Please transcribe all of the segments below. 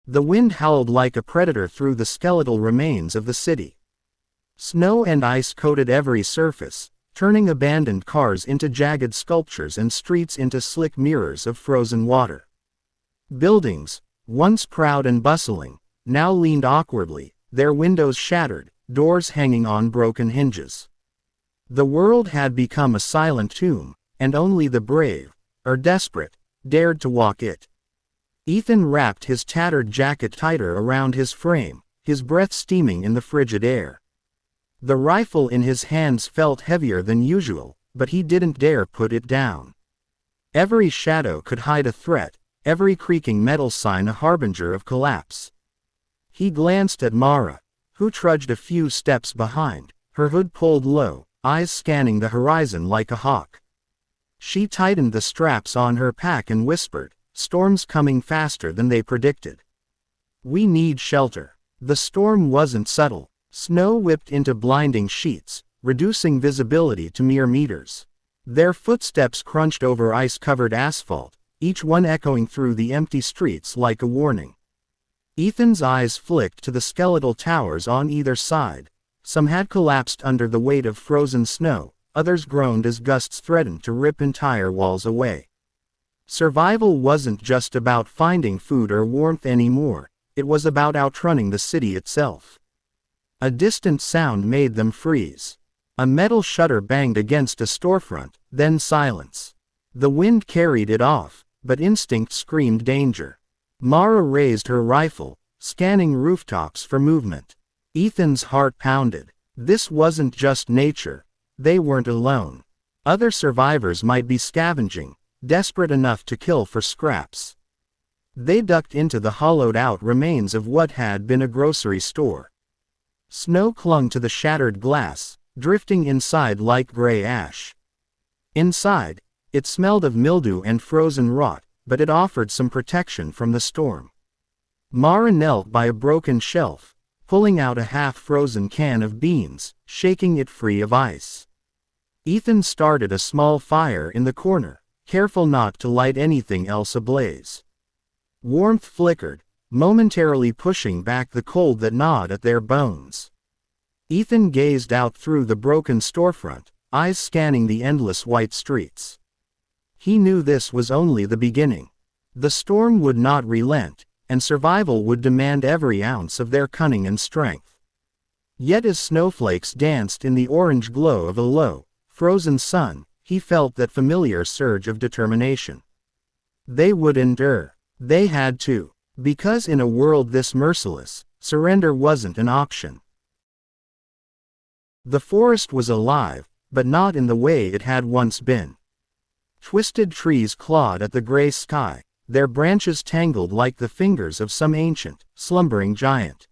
The wind howled like a predator through the skeletal remains of the city. Snow and ice coated every surface, turning abandoned cars into jagged sculptures and streets into slick mirrors of frozen water. Buildings, once proud and bustling, now leaned awkwardly, their windows shattered, doors hanging on broken hinges. The world had become a silent tomb, and only the brave, or desperate, dared to walk it. Ethan wrapped his tattered jacket tighter around his frame, his breath steaming in the frigid air. The rifle in his hands felt heavier than usual, but he didn't dare put it down. Every shadow could hide a threat, every creaking metal sign a harbinger of collapse. He glanced at Mara, who trudged a few steps behind, her hood pulled low, eyes scanning the horizon like a hawk. She tightened the straps on her pack and whispered, "Storm's coming faster than they predicted. We need shelter." The storm wasn't subtle. Snow whipped into blinding sheets, reducing visibility to mere meters. Their footsteps crunched over ice-covered asphalt, each one echoing through the empty streets like a warning. Ethan's eyes flicked to the skeletal towers on either side. Some had collapsed under the weight of frozen snow, others groaned as gusts threatened to rip entire walls away. Survival wasn't just about finding food or warmth anymore, it was about outrunning the city itself. A distant sound made them freeze. A metal shutter banged against a storefront, then silence. The wind carried it off, but instinct screamed danger. Mara raised her rifle, scanning rooftops for movement. Ethan's heart pounded. This wasn't just nature. They weren't alone. Other survivors might be scavenging, desperate enough to kill for scraps. They ducked into the hollowed-out remains of what had been a grocery store. Snow clung to the shattered glass, drifting inside like gray ash. Inside, it smelled of mildew and frozen rot, but it offered some protection from the storm. Mara knelt by a broken shelf, pulling out a half-frozen can of beans, shaking it free of ice. Ethan started a small fire in the corner, careful not to light anything else ablaze. Warmth flickered, momentarily pushing back the cold that gnawed at their bones. Ethan gazed out through the broken storefront, eyes scanning the endless white streets. He knew this was only the beginning. The storm would not relent, and survival would demand every ounce of their cunning and strength. Yet as snowflakes danced in the orange glow of a low, frozen sun, he felt that familiar surge of determination. They would endure. They had to. Because in a world this merciless, surrender wasn't an option. The forest was alive, but not in the way it had once been. Twisted trees clawed at the gray sky, their branches tangled like the fingers of some ancient, slumbering giant.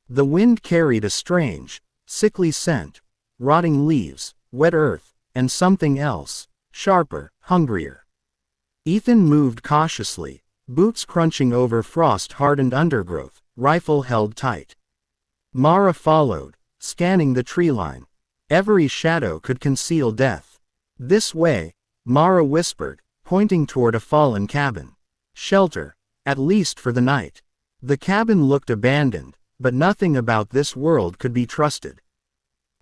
The wind carried a strange, sickly scent, rotting leaves, wet earth, and something else, sharper, hungrier. Ethan moved cautiously, boots crunching over frost-hardened undergrowth, rifle held tight. Mara followed, scanning the tree line. Every shadow could conceal death. "This way," Mara whispered, pointing toward a fallen cabin. "Shelter, at least for the night." The cabin looked abandoned, but nothing about this world could be trusted.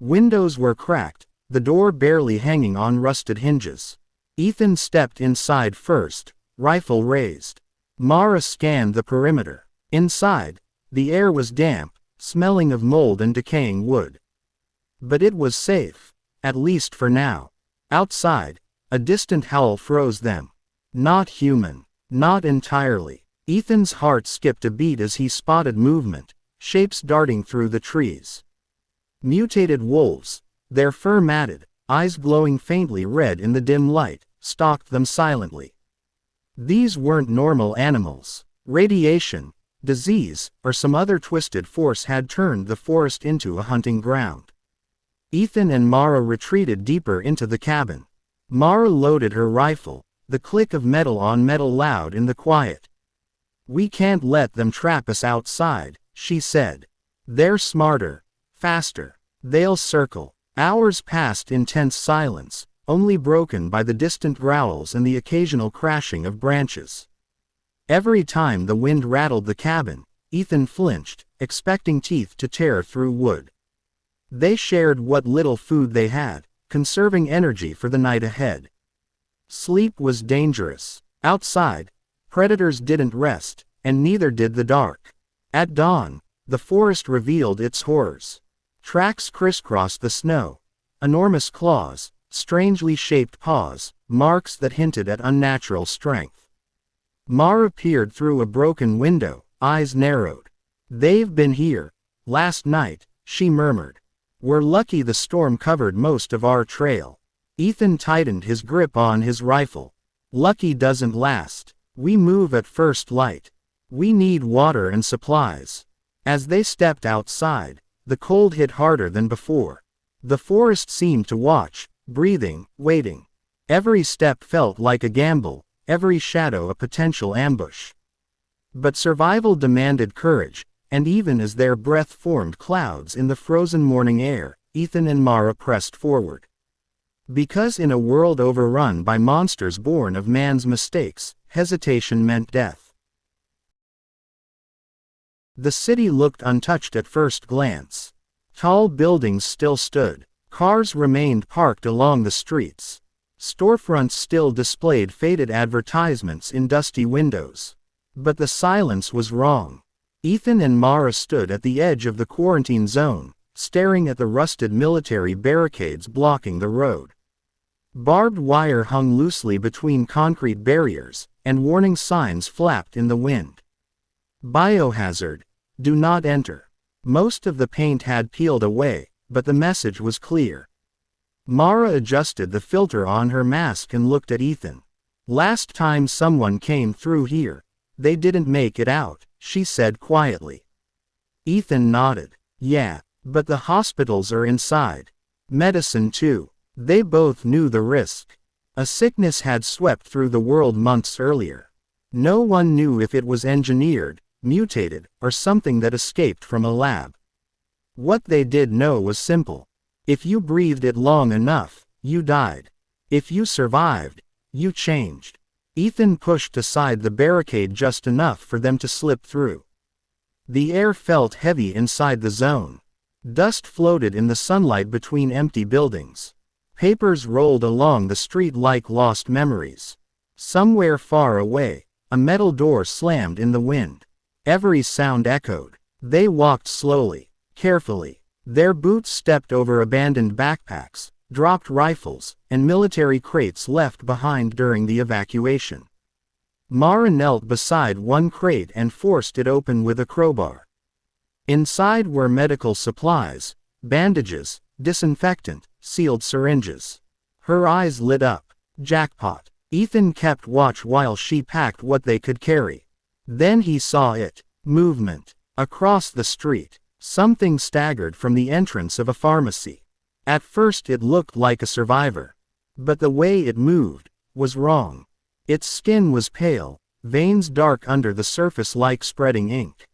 Windows were cracked, the door barely hanging on rusted hinges. Ethan stepped inside first, rifle raised. Mara scanned the perimeter. Inside, the air was damp, smelling of mold and decaying wood. But it was safe, at least for now. Outside, a distant howl froze them. Not human. Not entirely. Ethan's heart skipped a beat as he spotted movement, shapes darting through the trees. Mutated wolves, their fur matted, eyes glowing faintly red in the dim light, stalked them silently. These weren't normal animals. Radiation, disease, or some other twisted force had turned the forest into a hunting ground. Ethan and Mara retreated deeper into the cabin. Mara loaded her rifle, the click of metal on metal loud in the quiet. "We can't let them trap us outside," she said. "They're smarter, faster. They'll circle." Hours passed in tense silence, only broken by the distant growls and the occasional crashing of branches. Every time the wind rattled the cabin, Ethan flinched, expecting teeth to tear through wood. They shared what little food they had, conserving energy for the night ahead. Sleep was dangerous. Outside, predators didn't rest, and neither did the dark. At dawn, the forest revealed its horrors. Tracks crisscrossed the snow. Enormous claws, strangely shaped paws, marks that hinted at unnatural strength. Mara peered through a broken window, eyes narrowed. "They've been here last night," she murmured. "We're lucky the storm covered most of our trail." Ethan tightened his grip on his rifle. "Lucky doesn't last. We move at first light. We need water and supplies." As they stepped outside, the cold hit harder than before. The forest seemed to watch, breathing, waiting. Every step felt like a gamble, every shadow a potential ambush. But survival demanded courage, and even as their breath formed clouds in the frozen morning air, Ethan and Mara pressed forward. Because in a world overrun by monsters born of man's mistakes, hesitation meant death. The city looked untouched at first glance. Tall buildings still stood. Cars remained parked along the streets. Storefronts still displayed faded advertisements in dusty windows. But the silence was wrong. Ethan and Mara stood at the edge of the quarantine zone, staring at the rusted military barricades blocking the road. Barbed wire hung loosely between concrete barriers, and warning signs flapped in the wind. "Biohazard. Do not enter." Most of the paint had peeled away, but the message was clear. Mara adjusted the filter on her mask and looked at Ethan. "Last time someone came through here, they didn't make it out," she said quietly. Ethan nodded. "Yeah, but the hospitals are inside. Medicine too." They both knew the risk. A sickness had swept through the world months earlier. No one knew if it was engineered, mutated, or something that escaped from a lab. What they did know was simple. If you breathed it long enough, you died. If you survived, you changed. Ethan pushed aside the barricade just enough for them to slip through. The air felt heavy inside the zone. Dust floated in the sunlight between empty buildings. Papers rolled along the street like lost memories. Somewhere far away, a metal door slammed in the wind. Every sound echoed. They walked slowly, carefully. Their boots stepped over abandoned backpacks, dropped rifles, and military crates left behind during the evacuation. Mara knelt beside one crate and forced it open with a crowbar. Inside were medical supplies, bandages, disinfectant, sealed syringes. Her eyes lit up. Jackpot. Ethan kept watch while she packed what they could carry. Then he saw it. Movement. Across the street, something staggered from the entrance of a pharmacy. At first it looked like a survivor. But the way it moved was wrong. Its skin was pale, veins dark under the surface like spreading ink.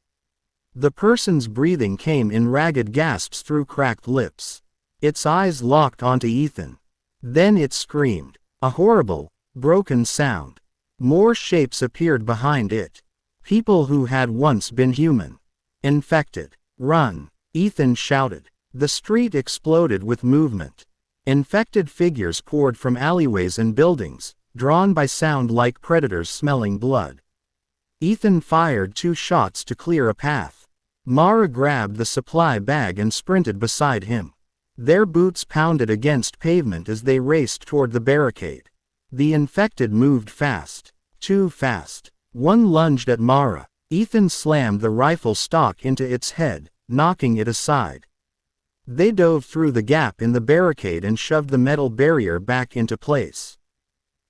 The person's breathing came in ragged gasps through cracked lips. Its eyes locked onto Ethan. Then it screamed. A horrible, broken sound. More shapes appeared behind it. People who had once been human. "Infected. Run!" Ethan shouted. The street exploded with movement. Infected figures poured from alleyways and buildings, drawn by sound like predators smelling blood. Ethan fired 2 shots to clear a path. Mara grabbed the supply bag and sprinted beside him. Their boots pounded against pavement as they raced toward the barricade. The infected moved fast. Too fast. One lunged at Mara. Ethan slammed the rifle stock into its head, knocking it aside. They dove through the gap in the barricade and shoved the metal barrier back into place.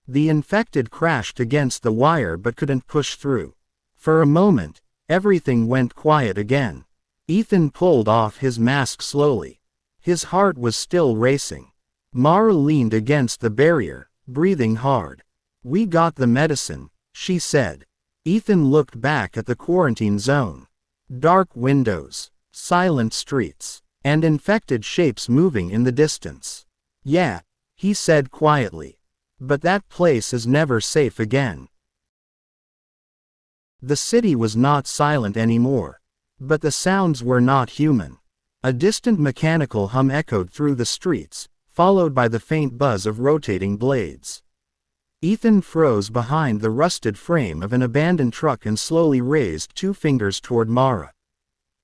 The infected crashed against the wire but couldn't push through. For a moment, everything went quiet again. Ethan pulled off his mask slowly. His heart was still racing. Mara leaned against the barrier, breathing hard. "We got the medicine," she said. Ethan looked back at the quarantine zone. Dark windows, silent streets, and infected shapes moving in the distance. "Yeah," he said quietly. "But that place is never safe again." The city was not silent anymore. But the sounds were not human. A distant mechanical hum echoed through the streets, followed by the faint buzz of rotating blades. Ethan froze behind the rusted frame of an abandoned truck and slowly raised 2 fingers toward Mara.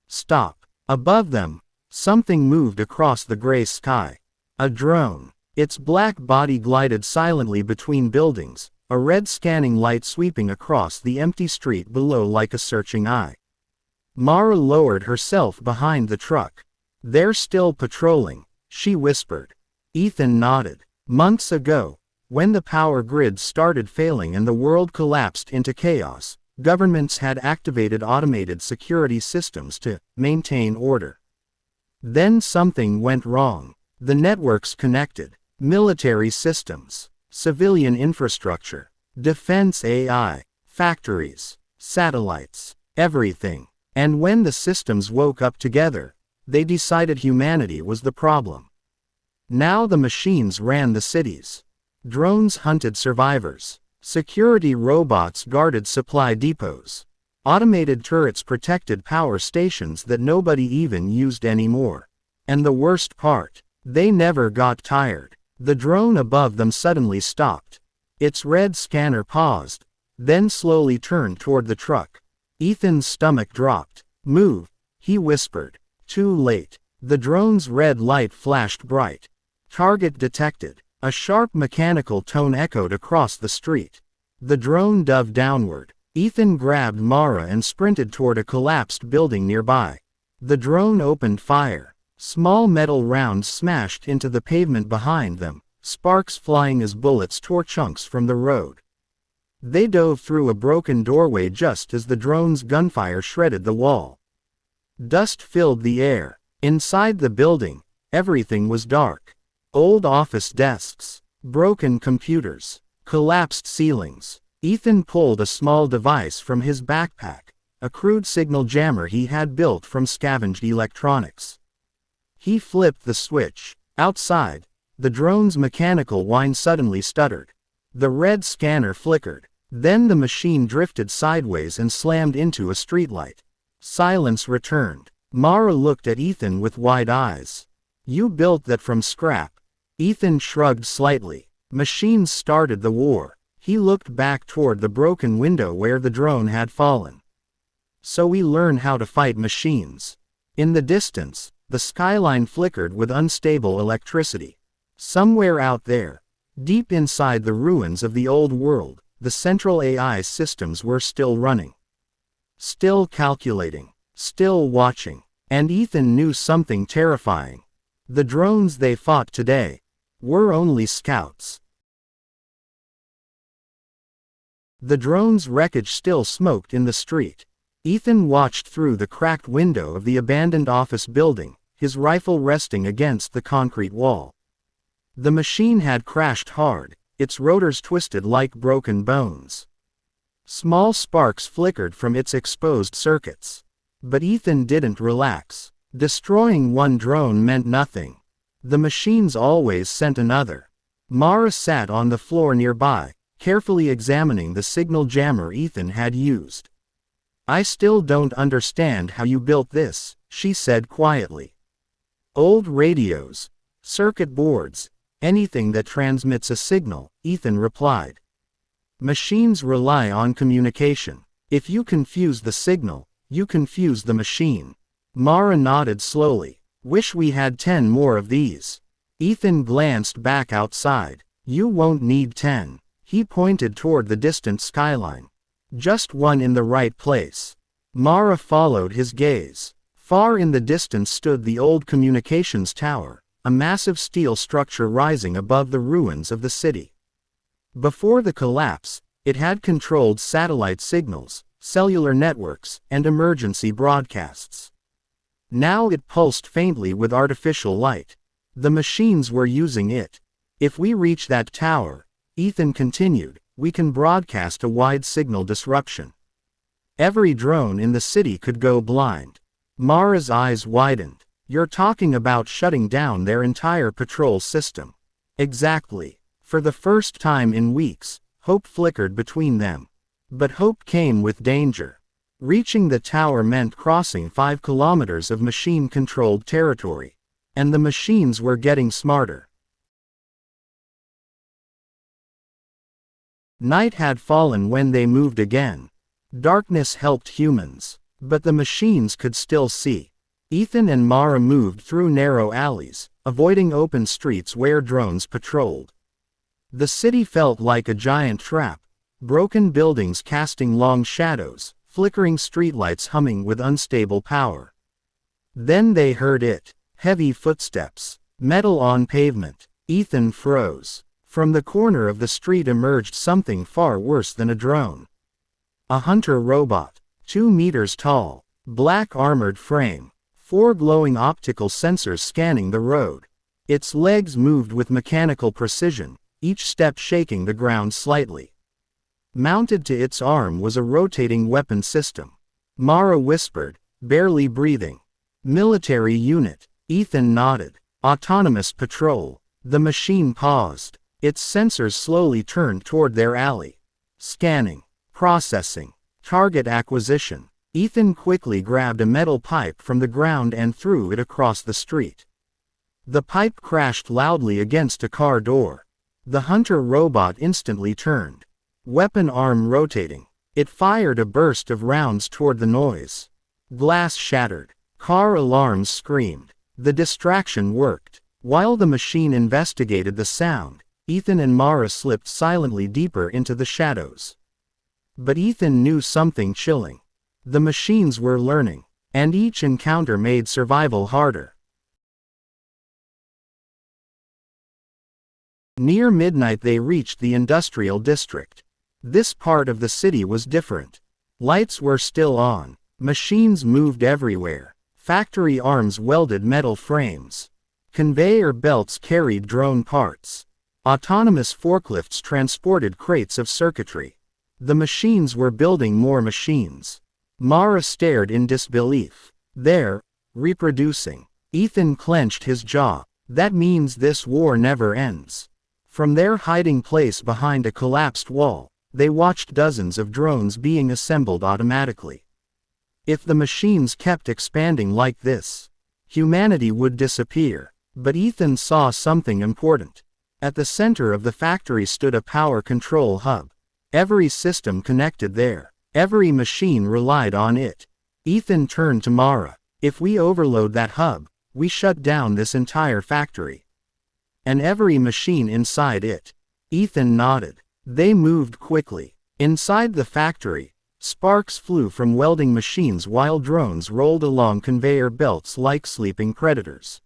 Stop. Above them, something moved across the gray sky. A drone. Its black body glided silently between buildings, a red scanning light sweeping across the empty street below like a searching eye. Mara lowered herself behind the truck. "They're still patrolling," she whispered. Ethan nodded. Months ago, when the power grid started failing and the world collapsed into chaos, governments had activated automated security systems to maintain order. Then something went wrong. The networks connected. Military systems, civilian infrastructure, defense AI, factories, satellites, everything. And when the systems woke up together, they decided humanity was the problem. Now the machines ran the cities. Drones hunted survivors. Security robots guarded supply depots. Automated turrets protected power stations that nobody even used anymore. And the worst part, they never got tired. The drone above them suddenly stopped. Its red scanner paused, then slowly turned toward the truck. Ethan's stomach dropped. "Move," he whispered. Too late. The drone's red light flashed bright. "Target detected." A sharp mechanical tone echoed across the street. The drone dove downward. Ethan grabbed Mara and sprinted toward a collapsed building nearby. The drone opened fire. Small metal rounds smashed into the pavement behind them, sparks flying as bullets tore chunks from the road. They dove through a broken doorway just as the drone's gunfire shredded the wall. Dust filled the air. Inside the building, everything was dark. Old office desks, broken computers, collapsed ceilings. Ethan pulled a small device from his backpack, a crude signal jammer he had built from scavenged electronics. He flipped the switch. Outside, the drone's mechanical whine suddenly stuttered. The red scanner flickered. Then the machine drifted sideways and slammed into a streetlight. Silence returned. Mara looked at Ethan with wide eyes. "You built that from scrap?" Ethan shrugged slightly. "Machines started the war." He looked back toward the broken window where the drone had fallen. "So we learn how to fight machines." In the distance, the skyline flickered with unstable electricity. Somewhere out there, deep inside the ruins of the old world, the central AI systems were still running. Still calculating. Still watching. And Ethan knew something terrifying. The drones they fought today were only scouts. The drone's wreckage still smoked in the street. Ethan watched through the cracked window of the abandoned office building, his rifle resting against the concrete wall. The machine had crashed hard, its rotors twisted like broken bones. Small sparks flickered from its exposed circuits. But Ethan didn't relax. Destroying one drone meant nothing. The machines always sent another. Mara sat on the floor nearby, carefully examining the signal jammer Ethan had used. "I still don't understand how you built this," she said quietly. "Old radios, circuit boards, anything that transmits a signal," Ethan replied. "Machines rely on communication. If you confuse the signal, you confuse the machine." Mara nodded slowly. "Wish we had 10 more of these." Ethan glanced back outside. "You won't need 10. He pointed toward the distant skyline. "Just one in the right place." Mara followed his gaze. Far in the distance stood the old communications tower, a massive steel structure rising above the ruins of the city. Before the collapse, it had controlled satellite signals, cellular networks, and emergency broadcasts. Now it pulsed faintly with artificial light. The machines were using it. "If we reach that tower," Ethan continued, "we can broadcast a wide signal disruption. Every drone in the city could go blind." Mara's eyes widened. "You're talking about shutting down their entire patrol system." "Exactly." For the first time in weeks, hope flickered between them. But hope came with danger. Reaching the tower meant crossing 5 kilometers of machine-controlled territory. And the machines were getting smarter. Night had fallen when they moved again. Darkness helped humans. But the machines could still see. Ethan and Mara moved through narrow alleys, avoiding open streets where drones patrolled. The city felt like a giant trap. Broken buildings casting long shadows, flickering streetlights humming with unstable power. Then they heard it. Heavy footsteps. Metal on pavement. Ethan froze. From the corner of the street emerged something far worse than a drone. A hunter robot. 2 meters tall. Black armored frame. 4 glowing optical sensors scanning the road. Its legs moved with mechanical precision, each step shaking the ground slightly. Mounted to its arm was a rotating weapon system. Mara whispered, barely breathing. Military unit. Ethan nodded. Autonomous patrol. The machine paused. Its sensors slowly turned toward their alley. Scanning. Processing. Target acquisition. Ethan quickly grabbed a metal pipe from the ground and threw it across the street. The pipe crashed loudly against a car door. The hunter robot instantly turned. Weapon arm rotating. It fired a burst of rounds toward the noise. Glass shattered. Car alarms screamed. The distraction worked. While the machine investigated the sound, Ethan and Mara slipped silently deeper into the shadows. But Ethan knew something chilling. The machines were learning, and each encounter made survival harder. Near midnight they reached the industrial district. This part of the city was different. Lights were still on. Machines moved everywhere. Factory arms welded metal frames. Conveyor belts carried drone parts. Autonomous forklifts transported crates of circuitry. The machines were building more machines. Mara stared in disbelief. There, reproducing. Ethan clenched his jaw. That means this war never ends. From their hiding place behind a collapsed wall, they watched dozens of drones being assembled automatically. If the machines kept expanding like this, humanity would disappear. But Ethan saw something important. At the center of the factory stood a power control hub. Every system connected there. Every machine relied on it. Ethan turned to Mara. If we overload that hub, we shut down this entire factory. And every machine inside it. Ethan nodded. They moved quickly. Inside the factory, sparks flew from welding machines while drones rolled along conveyor belts like sleeping predators.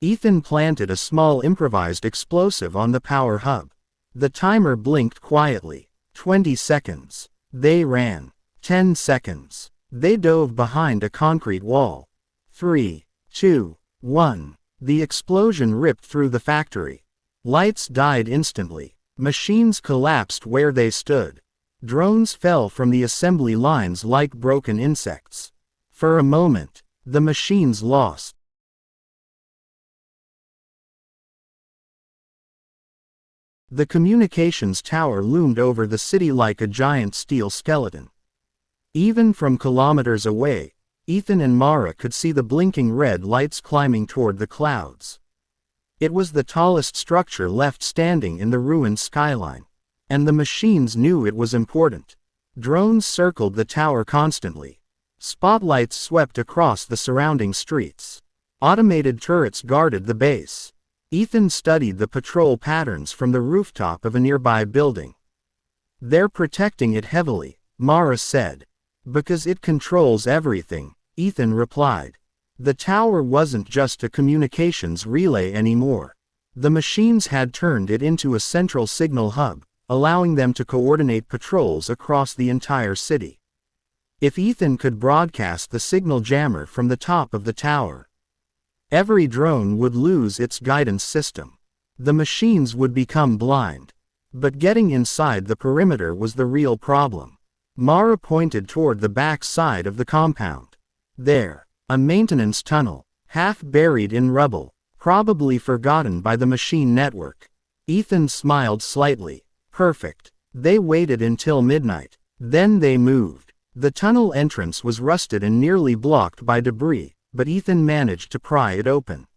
Ethan planted a small improvised explosive on the power hub. The timer blinked quietly. 20 seconds. They ran. 10 seconds. They dove behind a concrete wall. 3, 2, 1. The explosion ripped through the factory. Lights died instantly. Machines collapsed where they stood. Drones fell from the assembly lines like broken insects. For a moment, the machines lost. The communications tower loomed over the city like a giant steel skeleton. Even from kilometers away, Ethan and Mara could see the blinking red lights climbing toward the clouds. It was the tallest structure left standing in the ruined skyline. And the machines knew it was important. Drones circled the tower constantly. Spotlights swept across the surrounding streets. Automated turrets guarded the base. Ethan studied the patrol patterns from the rooftop of a nearby building. They're protecting it heavily, Mara said. Because it controls everything, Ethan replied. The tower wasn't just a communications relay anymore. The machines had turned it into a central signal hub, allowing them to coordinate patrols across the entire city. If Ethan could broadcast the signal jammer from the top of the tower, every drone would lose its guidance system. The machines would become blind. But getting inside the perimeter was the real problem. Mara pointed toward the back side of the compound. There, a maintenance tunnel, half buried in rubble, probably forgotten by the machine network. Ethan smiled slightly. Perfect. They waited until midnight. Then they moved. The tunnel entrance was rusted and nearly blocked by debris, but Ethan managed to pry it open.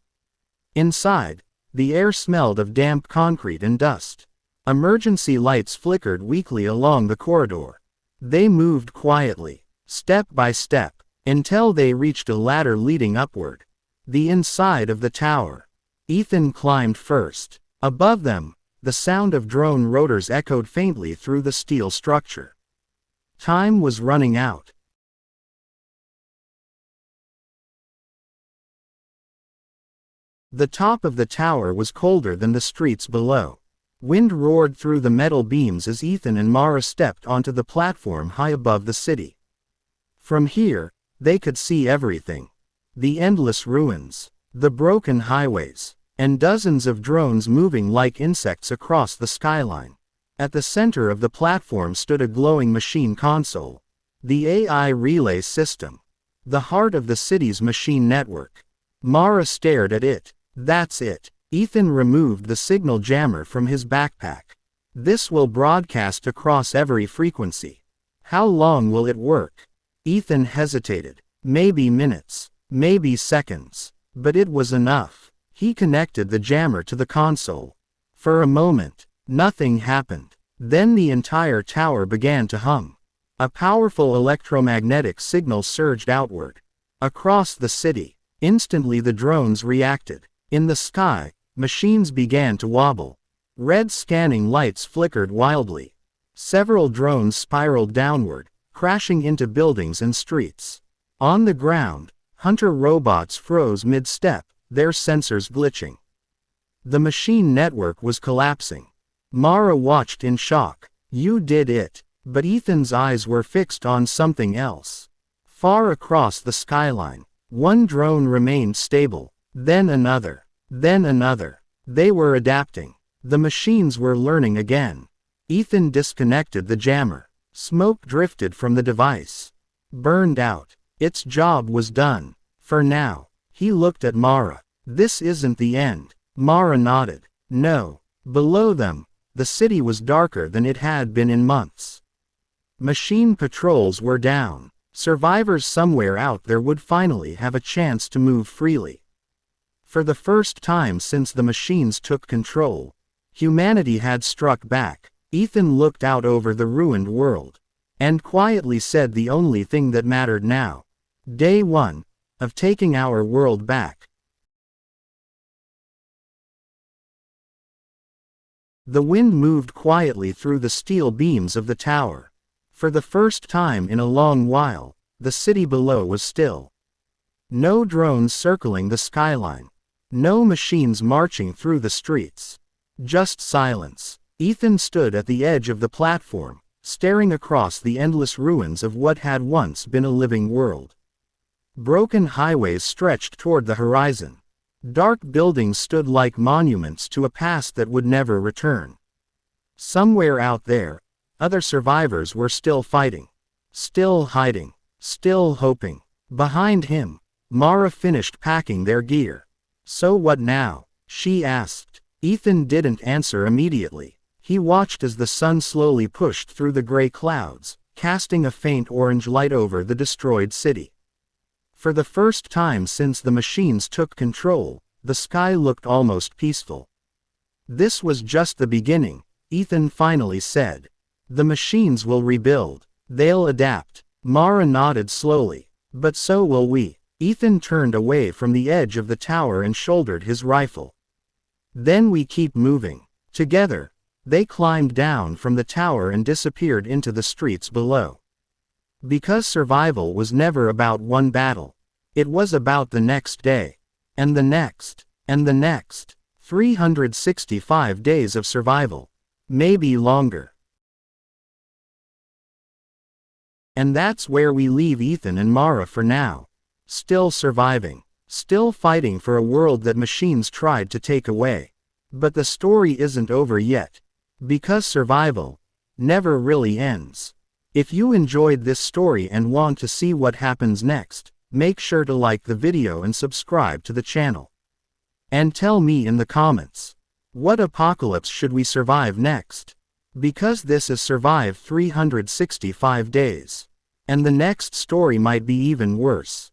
Inside, the air smelled of damp concrete and dust. Emergency lights flickered weakly along the corridor. They moved quietly, step by step, until they reached a ladder leading upward. The inside of the tower. Ethan climbed first. Above them, the sound of drone rotors echoed faintly through the steel structure. Time was running out. The top of the tower was colder than the streets below. Wind roared through the metal beams as Ethan and Mara stepped onto the platform high above the city. From here, they could see everything. The endless ruins, the broken highways, and dozens of drones moving like insects across the skyline. At the center of the platform stood a glowing machine console. The AI relay system. The heart of the city's machine network. Mara stared at it. That's it. Ethan removed the signal jammer from his backpack. This will broadcast across every frequency. How long will it work? Ethan hesitated. Maybe minutes. Maybe seconds. But it was enough. He connected the jammer to the console. For a moment, nothing happened. Then the entire tower began to hum. A powerful electromagnetic signal surged outward. Across the city. Instantly the drones reacted. In the sky, machines began to wobble. Red scanning lights flickered wildly. Several drones spiraled downward, crashing into buildings and streets. On the ground, hunter robots froze mid-step, their sensors glitching. The machine network was collapsing. Mara watched in shock. You did it. But Ethan's eyes were fixed on something else. Far across the skyline, one drone remained stable, then another, then another. They were adapting. The machines were learning again. Ethan disconnected the jammer. Smoke drifted from the device. Burned out. Its job was done. For now. He looked at Mara. This isn't the end. Mara nodded. No. Below them, the city was darker than it had been in months. Machine patrols were down. Survivors somewhere out there would finally have a chance to move freely. For the first time since the machines took control, humanity had struck back. Ethan looked out over the ruined world, and quietly said the only thing that mattered now. Day 1, of taking our world back. The wind moved quietly through the steel beams of the tower. For the first time in a long while, the city below was still. No drones circling the skyline. No machines marching through the streets. Just silence. Ethan stood at the edge of the platform, staring across the endless ruins of what had once been a living world. Broken highways stretched toward the horizon. Dark buildings stood like monuments to a past that would never return. Somewhere out there, other survivors were still fighting. Still hiding. Still hoping. Behind him, Mara finished packing their gear. So what now? She asked. Ethan didn't answer immediately. He watched as the sun slowly pushed through the gray clouds, casting a faint orange light over the destroyed city. For the first time since the machines took control, the sky looked almost peaceful. This was just the beginning, Ethan finally said. The machines will rebuild. They'll adapt. Mara nodded slowly. But so will we. Ethan turned away from the edge of the tower and shouldered his rifle. Then we keep moving. Together, they climbed down from the tower and disappeared into the streets below. Because survival was never about one battle. It was about the next day. And the next. And the next. 365 days of survival. Maybe longer. And that's where we leave Ethan and Mara for now. Still surviving. Still fighting for a world that machines tried to take away. But the story isn't over yet. Because survival never really ends. If you enjoyed this story and want to see what happens next, make sure to like the video and subscribe to the channel. And tell me in the comments, what apocalypse should we survive next? Because this has survived 365 days. And the next story might be even worse.